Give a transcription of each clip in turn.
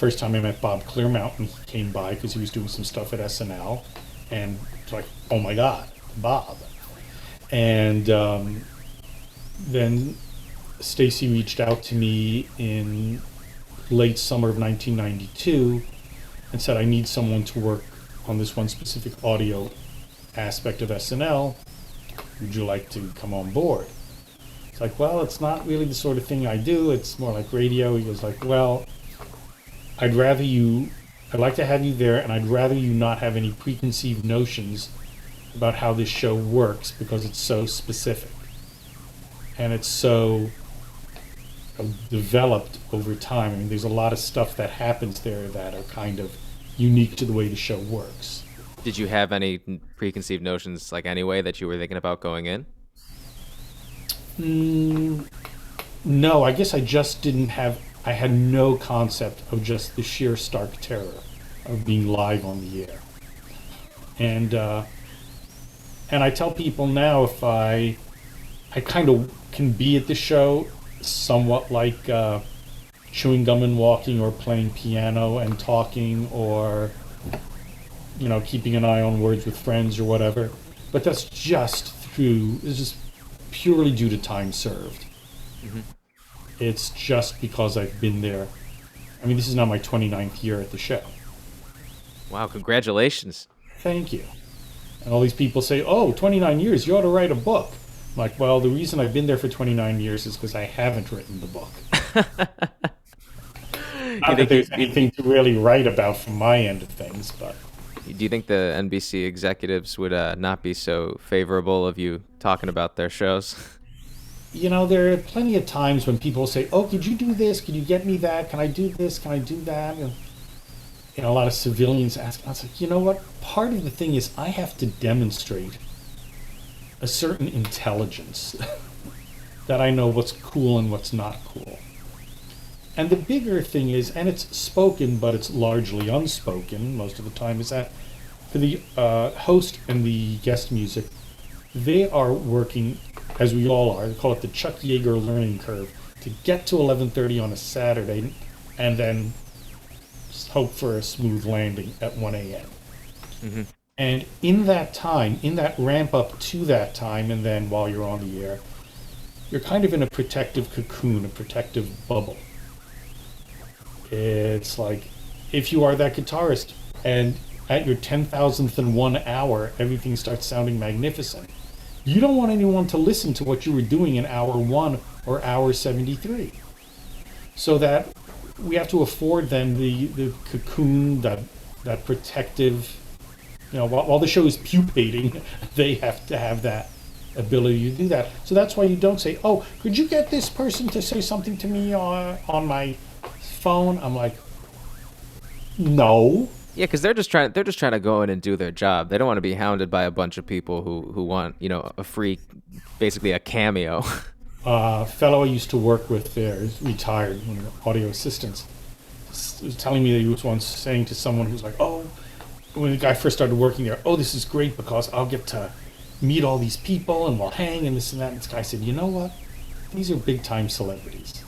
first time I met Bob Clearmountain, he came by because he was doing some stuff at SNL, and it's like, oh my God, Bob. And then Stacy reached out to me in late summer of 1992 and said, I need someone to work on this one specific audio aspect of SNL. Would you like to come on board? It's like, well, it's not really the sort of thing I do. It's more like radio. He goes like, well, I'd like to have you there, and I'd rather you not have any preconceived notions about how this show works because it's so specific. And it's so developed over time. I mean, there's a lot of stuff that happens there that are kind of unique to the way the show works. Did you have any preconceived notions, like, anyway, that you were thinking about going in? No, I guess I just didn't have, I had no concept of just the sheer stark terror of being live on the air. And I tell people now, if I kind of can be at the show somewhat like chewing gum and walking, or playing piano and talking, or keeping an eye on words with friends or whatever. But that's it's just purely due to time served. Mm-hmm. It's just because I've been there. I mean, this is now my 29th year at the show. Wow, congratulations. Thank you. And all these people say, oh, 29 years, you ought to write a book. I'm like, well, the reason I've been there for 29 years is because I haven't written the book. Not that there's anything to really write about from my end of things, but... Do you think the NBC executives would not be so favorable of you talking about their shows? There are plenty of times when people say, oh, could you do this? Could you get me that? Can I do this? Can I do that? And, a lot of civilians ask. I was like, you know what? Part of the thing is I have to demonstrate a certain intelligence that I know what's cool and what's not cool. And the bigger thing is, and it's spoken, but it's largely unspoken most of the time, is that for the host and the guest music, they are working, as we all are, they call it the Chuck Yeager learning curve, to get to 11:30 on a Saturday and then hope for a smooth landing at 1 a.m. Mm-hmm. And in that time, in that ramp up to that time, and then while you're on the air, you're kind of in a protective cocoon, a protective bubble. It's like, if you are that guitarist and at your 10,000th and 1 hour, everything starts sounding magnificent, you don't want anyone to listen to what you were doing in hour 1 or hour 73. So that we have to afford them the cocoon, that protective, while the show is pupating, they have to have that ability to do that. So that's why you don't say, oh, could you get this person to say something to me on my phone? I'm like, no. Yeah, because they're just trying to go in and do their job. They don't want to be hounded by a bunch of people who want a free, basically a cameo. A fellow I used to work with there is retired, one of the audio assistants, was telling me that he was once saying to someone who's like, oh, when the guy first started working there, oh, this is great because I'll get to meet all these people and we'll hang and this and that. And this guy said, you know what? These are big time celebrities.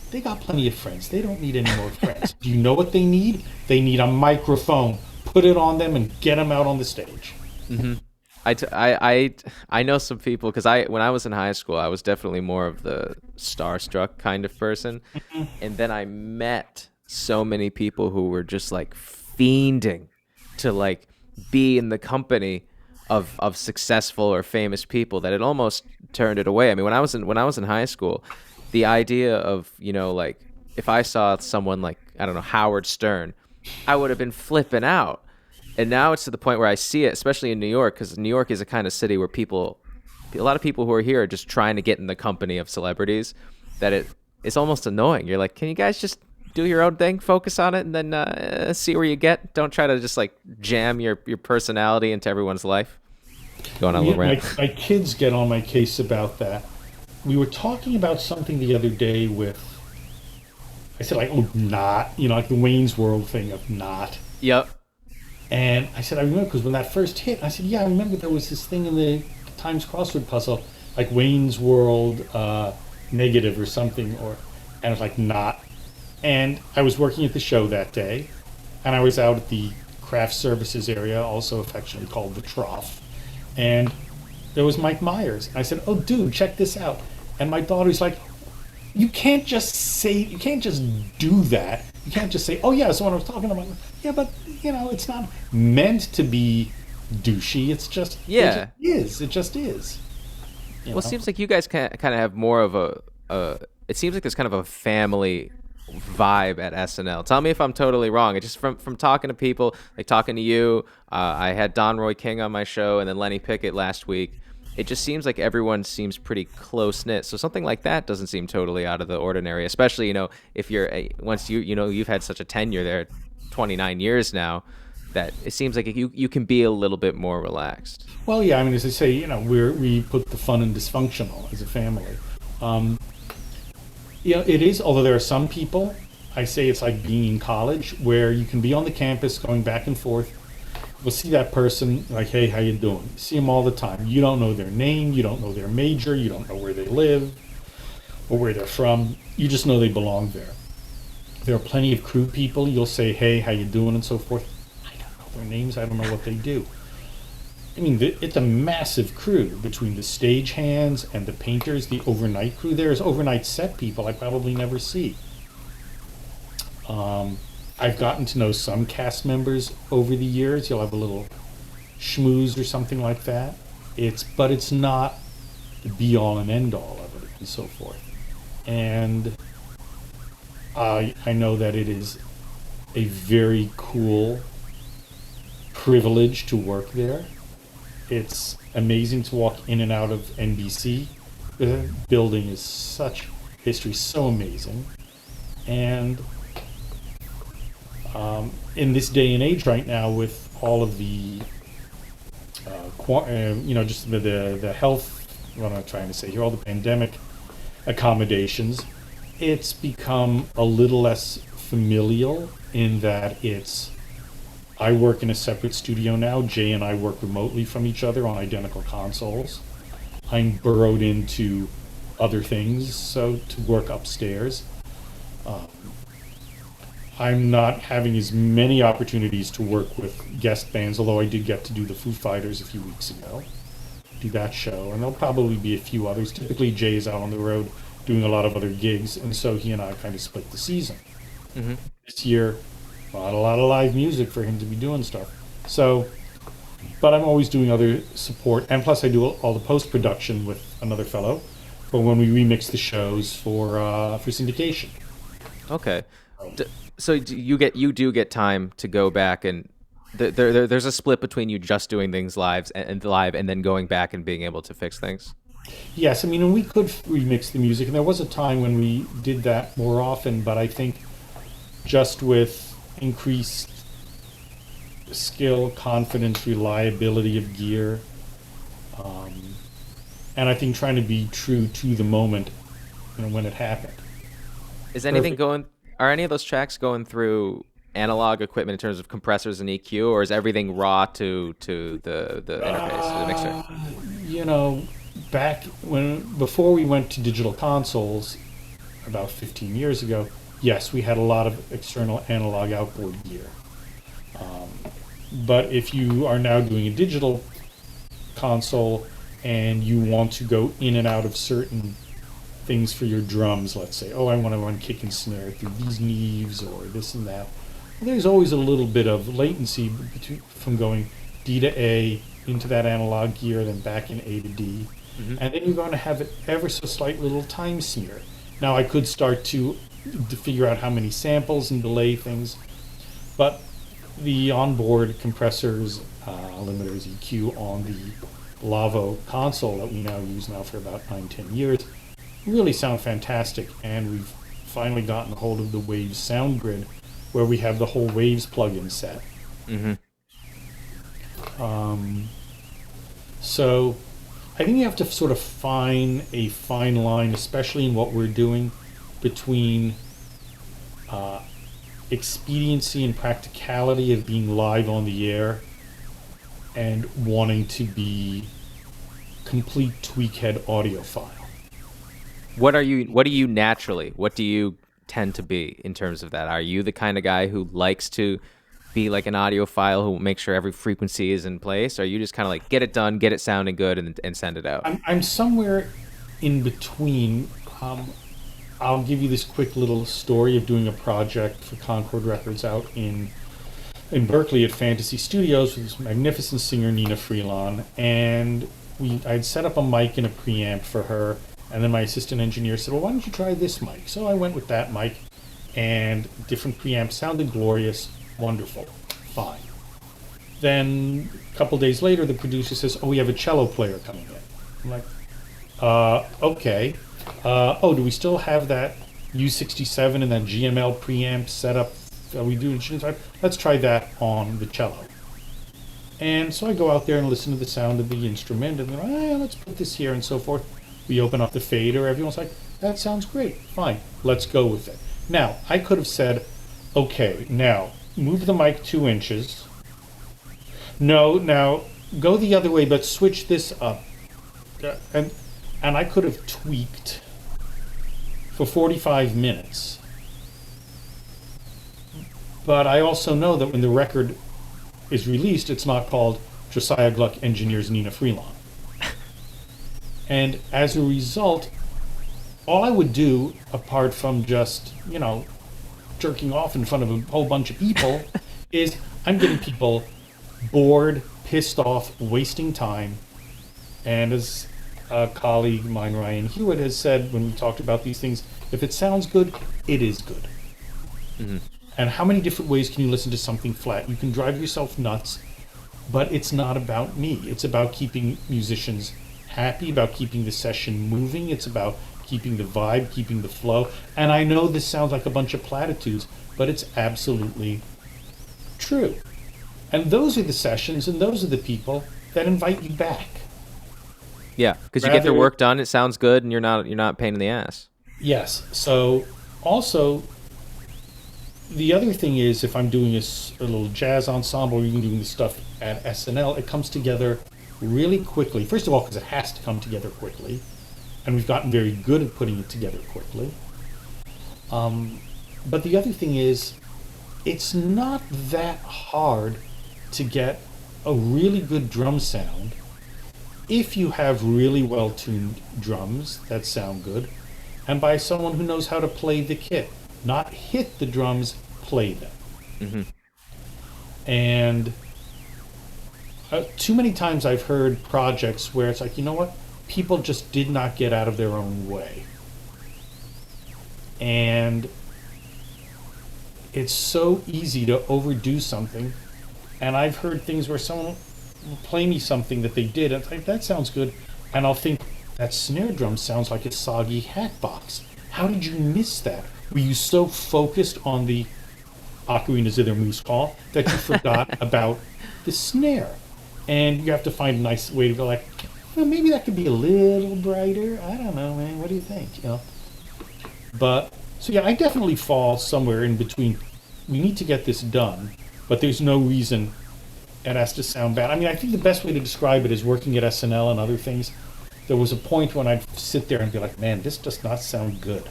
They got plenty of friends. They don't need any more friends. Do you know what they need? They need a microphone. Put it on them and get them out on the stage. Mm-hmm. I know some people, because when I was in high school, I was definitely more of the starstruck kind of person. Mm-hmm. And then I met so many people who were just like fiending to like be in the company of successful or famous people that it almost turned it away. I mean, when I was in high school, the idea of, like, if I saw someone like, I don't know, Howard Stern, I would have been flipping out. And now it's to the point where I see it, especially in New York, because New York is a kind of city where a lot of people who are here are just trying to get in the company of celebrities, that it's almost annoying. You're like, can you guys just do your own thing, focus on it, and then see where you get? Don't try to just like jam your personality into everyone's life. Going on a little rant. My kids get on my case about that. We were talking about something the other day I said like, oh, not, like the Wayne's World thing of not. Yep. And I said, I remember, because when that first hit, I said, yeah, I remember there was this thing in the Times crossword puzzle, like Wayne's World negative or something, and it's like not. And I was working at the show that day, and I was out at the craft services area, also affectionately called the Trough, and there was Mike Myers. I said, "Oh, dude, check this out." And my daughter's like, you can't just do that. You can't just say, "Oh yeah, that's what I was talking about." Yeah, but it's not meant to be douchey. Yeah. It just is. You Well, it know. seems like you guys kind of have more of it seems like there's kind of a family vibe at SNL. Tell me if I'm totally wrong. It just from talking to people, like talking to you. I had Don Roy King on my show, and then Lenny Pickett last week. It just seems like everyone seems pretty close knit. So something like that doesn't seem totally out of the ordinary, especially if once you've had such a tenure there, 29 years now, that it seems like you can be a little bit more relaxed. Well, yeah. I mean, as I say, we put the fun in dysfunctional as a family. Um, it is. Although there are some people, I say it's like being in college, where you can be on the campus going back and forth. We'll see that person like, "Hey, how you doing?" You see them all the time. You don't know their name, you don't know their major, you don't know where they live or where they're from. You just know they belong there. There are plenty of crew people. You'll say, "Hey, how you doing?" and so forth. I don't know their names. I don't know what they do. I mean, it's a massive crew between the stage hands and the painters, the overnight crew. There's overnight set people I probably never see. I've gotten to know some cast members over the years. You'll have a little schmooze or something like that. But it's not the be all and end all of it and so forth. And I know that it is a very cool privilege to work there. It's amazing to walk in and out of NBC. The building is such history, so amazing. And in this day and age right now, with all of the, just the health, what am I trying to say here, all the pandemic accommodations, it's become a little less familial in that I work in a separate studio now. Jay and I work remotely from each other on identical consoles. I'm burrowed into other things, so to work upstairs. I'm not having as many opportunities to work with guest bands, although I did get to do the Foo Fighters a few weeks ago, do that show, and there'll probably be a few others. Typically, Jay is out on the road doing a lot of other gigs, and so he and I kind of split the season. Hmm. This year, not a lot of live music for him to be doing stuff. So, but I'm always doing other support, and plus I do all the post-production with another fellow, for when we remix the shows for syndication. Okay. So you do get time to go back and there's a split between you just doing things live and then going back and being able to fix things. Yes, I mean, and we could remix the music, and there was a time when we did that more often, but I think just with increased skill, confidence, reliability of gear, um, and I think trying to be true to the moment, when it happened. Is anything Perfect. going? Are any of those tracks going through analog equipment in terms of compressors and EQ, or is everything raw to the interface, to the mixer? You know, before we went to digital consoles, about 15 years ago, yes, we had a lot of external analog outboard gear. Um, but if you are now doing a digital console and you want to go in and out of certain things for your drums, let's say, oh, I want to run kick and snare through these Neves or this and that, there's always a little bit of latency from going D to A into that analog gear, then back in A to D. Hmm. And then you're going to have it ever so slight little time smear. Now I could start to figure out how many samples and delay things, but the onboard compressors, limiters, EQ on the Lavo console that we now use now for about 9-10 years really sound fantastic, and we've finally gotten a hold of the Waves sound grid where we have the whole Waves plugin set. Hmm. So I think you have to sort of find a fine line, especially in what we're doing, between expediency and practicality of being live on the air and wanting to be complete tweakhead audiophile. What are you naturally? What do you tend to be in terms of that? Are you the kind of guy who likes to be like an audiophile who makes sure every frequency is in place? Or are you just kind of like, get it done, get it sounding good, and send it out? I'm somewhere in between. I'll give you this quick little story of doing a project for Concord Records out in Berkeley at Fantasy Studios with this magnificent singer Nina Freelon, and I'd set up a mic and a preamp for her, and then my assistant engineer said, well, why don't you try this mic? So I went with that mic, and different preamps sounded glorious, wonderful, fine. Then a couple days later, the producer says, oh, we have a cello player coming in. I'm like, okay. Oh, do we still have that U67 and that GML preamp set up? We do. Let's try that on the cello. And so I go out there and listen to the sound of the instrument, and let's put this here and so forth. We open up the fader. Everyone's like, that sounds great. Fine, let's go with it. Now, I could have said, okay, now move the mic 2 inches. No, now go the other way, but switch this up. And I could have tweaked for 45 minutes. But I also know that when the record is released, it's not called Josiah Gluck Engineers Nina Freelon. And as a result, all I would do, apart from just, jerking off in front of a whole bunch of people, is I'm getting people bored, pissed off, wasting time. And as a colleague of mine, Ryan Hewitt, has said when we talked about these things, if it sounds good, it is good. Mm-hmm. And how many different ways can you listen to something flat? You can drive yourself nuts, but it's not about me. It's about keeping musicians happy, about keeping the session moving. It's about keeping the vibe, keeping the flow. And I know this sounds like a bunch of platitudes, but it's absolutely true. And those are the sessions and those are the people that invite you back. Yeah, because you get their work done, it sounds good, and you're not a pain in the ass. Yes. So also, the other thing is, if I'm doing a little jazz ensemble or even doing the stuff at SNL, it comes together really quickly. First of all, because it has to come together quickly, and we've gotten very good at putting it together quickly. But the other thing is, it's not that hard to get a really good drum sound if you have really well-tuned drums that sound good, and by someone who knows how to play the kit. Not hit the drums, play them. Mm-hmm. And too many times I've heard projects where it's like, you know what? People just did not get out of their own way. And it's so easy to overdo something. And I've heard things where someone will play me something that they did, and it's like, that sounds good. And I'll think, that snare drum sounds like a soggy hat box. How did you miss that? Were you so focused on the Ocarina Zither Moose Call that you forgot about the snare? And you have to find a nice way to go like, well, maybe that could be a little brighter. I don't know, man. What do you think? But, so yeah, I definitely fall somewhere in between. We need to get this done, but there's no reason it has to sound bad. I mean, I think the best way to describe it is working at SNL and other things. There was a point when I'd sit there and be like, man, this does not sound good.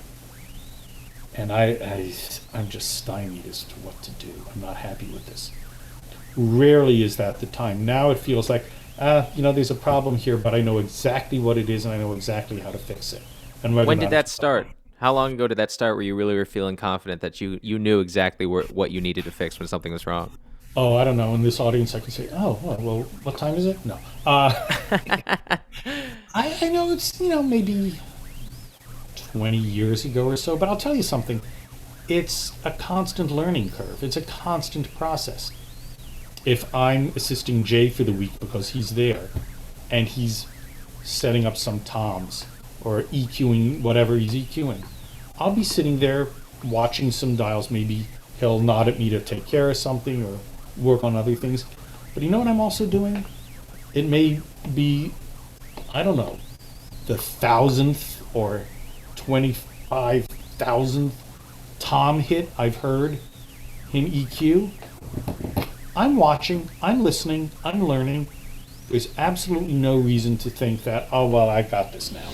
And I'm just stymied as to what to do. I'm not happy with this. Rarely is that the time. Now it feels like, there's a problem here, but I know exactly what it is and I know exactly how to fix it. And when did that start? How long ago did that start where you really were feeling confident that you knew exactly what you needed to fix when something was wrong? Oh, I don't know. In this audience, I can say, oh, well, what time is it? No. I know it's, maybe 20 years ago or so, but I'll tell you something. It's a constant learning curve. It's a constant process. If I'm assisting Jay for the week because he's there and he's setting up some toms or EQing whatever he's EQing, I'll be sitting there watching some dials. Maybe he'll nod at me to take care of something or work on other things. But you know what I'm also doing? It may be, I don't know, the 1,000th or 25,000th tom hit I've heard in EQ. I'm watching, I'm listening, I'm learning. There's absolutely no reason to think that, oh, well, I got this now.